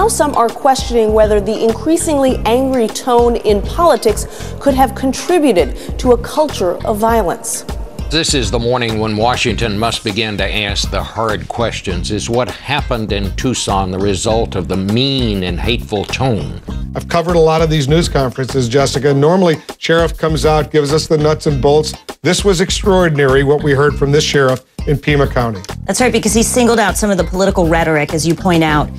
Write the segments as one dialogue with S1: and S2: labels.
S1: some are questioning whether the increasingly angry tone in politics could have contributed to a culture of violence.
S2: This is the morning when Washington must begin to ask the hard questions. Is what happened in Tucson the result of the mean and hateful tone?
S3: I've covered a lot of these news conferences, Jessica. Normally, sheriff comes out, gives us the nuts and bolts. This was extraordinary, what we heard from this sheriff in Pima County.
S4: That's right, because he singled out some of the political rhetoric, as you point out,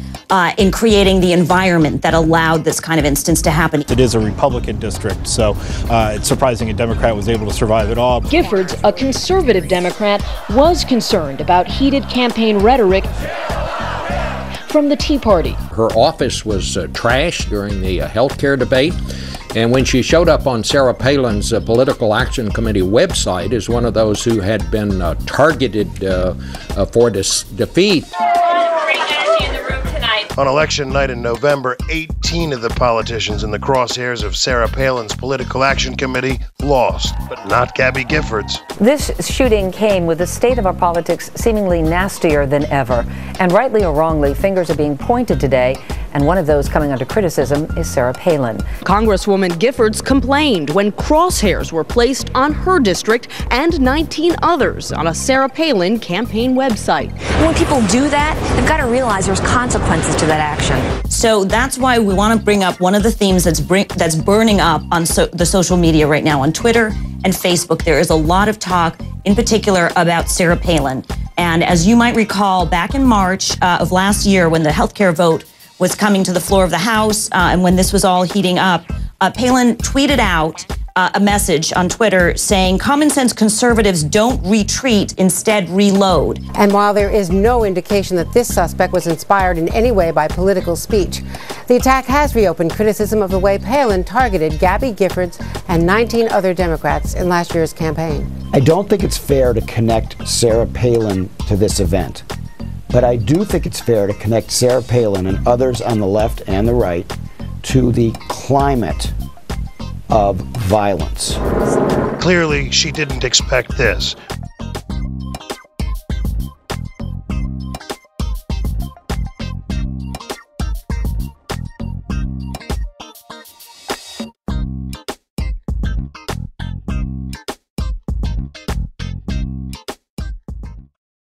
S4: in creating the environment that allowed this kind of instance to happen.
S5: It is a Republican district, so it's surprising a Democrat was able to survive it all.
S6: Giffords, a conservative Democrat, was concerned about heated campaign rhetoric from the Tea Party.
S2: Her office was trashed during the health care debate. And when she showed up on Sarah Palin's Political Action Committee website as one of those who had been targeted for this defeat.
S7: On election night in November, 18 of the politicians in the crosshairs of Sarah Palin's Political Action Committee lost, but not Gabby Giffords.
S8: This shooting came with the state of our politics seemingly nastier than ever. And rightly or wrongly, fingers are being pointed today. And one of those coming under criticism is Sarah Palin.
S1: Congresswoman Giffords complained when crosshairs were placed on her district and 19 others on a Sarah Palin campaign website.
S9: When people do that, they've got to realize there's consequences to that action.
S4: So that's why we want to bring up one of the themes that's burning up on the social media right now. On Twitter and Facebook, there is a lot of talk, in particular, about Sarah Palin. And as you might recall, back in March of last year, when the healthcare vote was coming to the floor of the House, and when this was all heating up, Palin tweeted out a message on Twitter saying, "Common sense conservatives don't retreat, instead reload."
S10: And while there is no indication that this suspect was inspired in any way by political speech, the attack has reopened criticism of the way Palin targeted Gabby Giffords and 19 other Democrats in last year's campaign.
S11: I don't think it's fair to connect Sarah Palin to this event. But I do think it's fair to connect Sarah Palin and others on the left and the right to the climate of violence.
S7: Clearly, she didn't expect this.